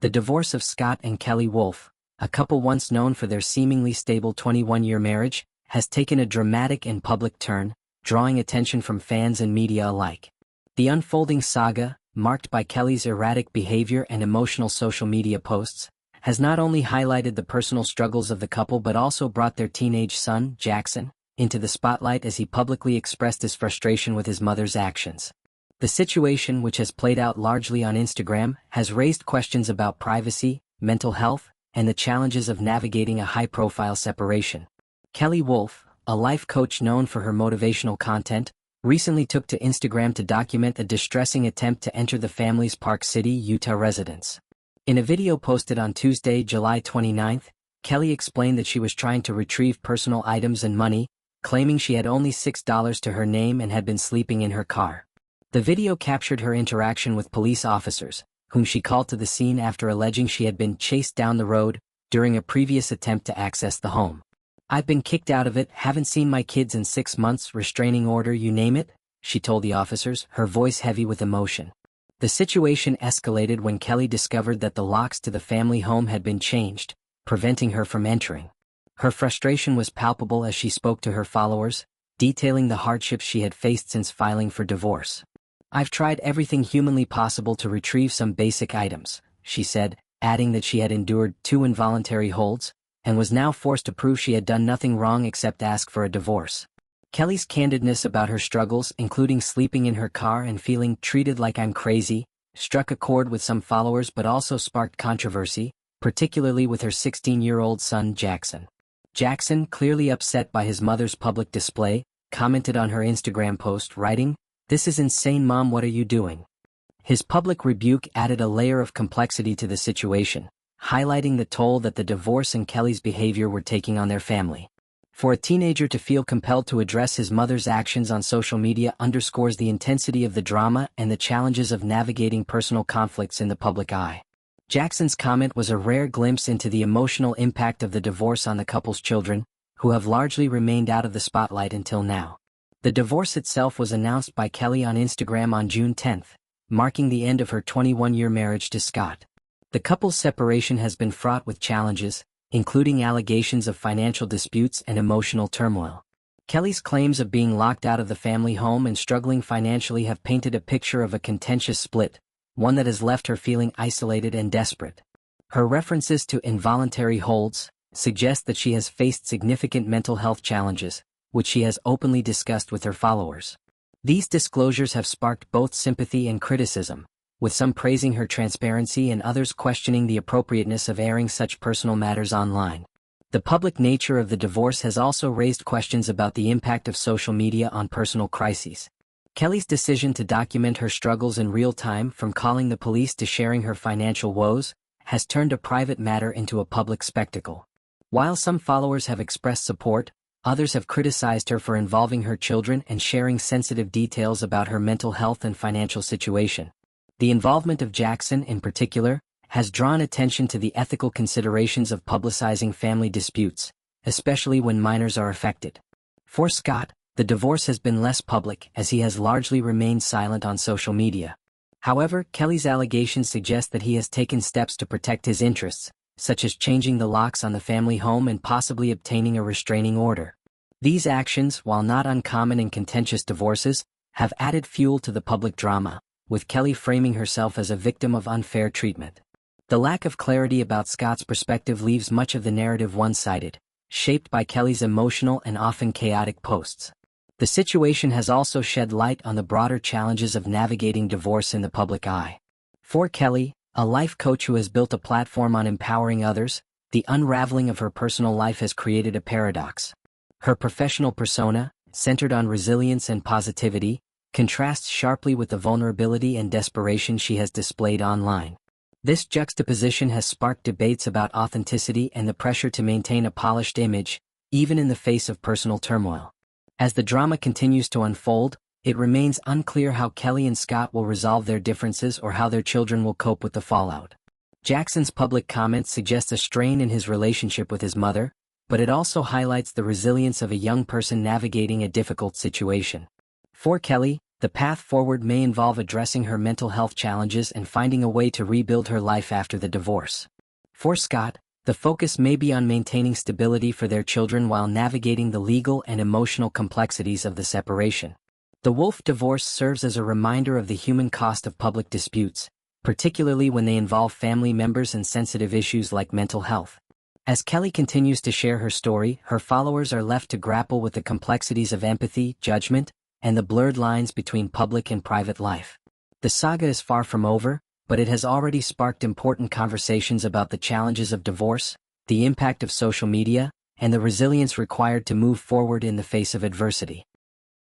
The divorce of Scott and Kelley Wolfe, a couple once known for their seemingly stable 21-year marriage, has taken a dramatic and public turn, drawing attention from fans and media alike. The unfolding saga, marked by Kelley's erratic behavior and emotional social media posts, has not only highlighted the personal struggles of the couple but also brought their teenage son, Jackson, into the spotlight as he publicly expressed his frustration with his mother's actions. The situation, which has played out largely on Instagram, has raised questions about privacy, mental health, and the challenges of navigating a high-profile separation. Kelley Wolfe, a life coach known for her motivational content, recently took to Instagram to document a distressing attempt to enter the family's Park City, Utah residence. In a video posted on Tuesday, July 29, Kelley explained that she was trying to retrieve personal items and money, claiming she had only $6 to her name and had been sleeping in her car. The video captured her interaction with police officers, whom she called to the scene after alleging she had been chased down the road during a previous attempt to access the home. "I've been kicked out of it, haven't seen my kids in 6 months, restraining order, you name it," she told the officers, her voice heavy with emotion. The situation escalated when Kelley discovered that the locks to the family home had been changed, preventing her from entering. Her frustration was palpable as she spoke to her followers, detailing the hardships she had faced since filing for divorce. "I've tried everything humanly possible to retrieve some basic items," she said, adding that she had endured 2 involuntary holds, and was now forced to prove she had done nothing wrong except ask for a divorce. Kelley's candidness about her struggles, including sleeping in her car and feeling treated like I'm crazy, struck a chord with some followers but also sparked controversy, particularly with her 16-year-old son Jackson. Jackson, clearly upset by his mother's public display, commented on her Instagram post, writing, "This is insane, Mom, what are you doing?" His public rebuke added a layer of complexity to the situation, highlighting the toll that the divorce and Kelley's behavior were taking on their family. For a teenager to feel compelled to address his mother's actions on social media underscores the intensity of the drama and the challenges of navigating personal conflicts in the public eye. Jackson's comment was a rare glimpse into the emotional impact of the divorce on the couple's children, who have largely remained out of the spotlight until now. The divorce itself was announced by Kelley on Instagram on June 10, marking the end of her 21-year marriage to Scott. The couple's separation has been fraught with challenges, including allegations of financial disputes and emotional turmoil. Kelley's claims of being locked out of the family home and struggling financially have painted a picture of a contentious split, one that has left her feeling isolated and desperate. Her references to involuntary holds suggest that she has faced significant mental health challenges, which she has openly discussed with her followers. These disclosures have sparked both sympathy and criticism, with some praising her transparency and others questioning the appropriateness of airing such personal matters online. The public nature of the divorce has also raised questions about the impact of social media on personal crises. Kelley's decision to document her struggles in real time, from calling the police to sharing her financial woes, has turned a private matter into a public spectacle. While some followers have expressed support, others have criticized her for involving her children and sharing sensitive details about her mental health and financial situation. The involvement of Jackson, in particular, has drawn attention to the ethical considerations of publicizing family disputes, especially when minors are affected. For Scott, the divorce has been less public as he has largely remained silent on social media. However, Kelley's allegations suggest that he has taken steps to protect his interests, such as changing the locks on the family home and possibly obtaining a restraining order. These actions, while not uncommon in contentious divorces, have added fuel to the public drama, with Kelley framing herself as a victim of unfair treatment. The lack of clarity about Scott's perspective leaves much of the narrative one-sided, shaped by Kelley's emotional and often chaotic posts. The situation has also shed light on the broader challenges of navigating divorce in the public eye. For Kelley, a life coach who has built a platform on empowering others, the unraveling of her personal life has created a paradox. Her professional persona, centered on resilience and positivity, contrasts sharply with the vulnerability and desperation she has displayed online. This juxtaposition has sparked debates about authenticity and the pressure to maintain a polished image, even in the face of personal turmoil. As the drama continues to unfold, it remains unclear how Kelley and Scott will resolve their differences or how their children will cope with the fallout. Jackson's public comments suggest a strain in his relationship with his mother, but it also highlights the resilience of a young person navigating a difficult situation. For Kelley, The path forward may involve addressing her mental health challenges and finding a way to rebuild her life after the divorce. For Scott, the focus may be on maintaining stability for their children while navigating the legal and emotional complexities of the separation. The Wolf divorce serves as a reminder of the human cost of public disputes, particularly when they involve family members and sensitive issues like mental health. As Kelley continues to share her story, her followers are left to grapple with the complexities of empathy, judgment, and the blurred lines between public and private life. The saga is far from over, but it has already sparked important conversations about the challenges of divorce, the impact of social media, and the resilience required to move forward in the face of adversity.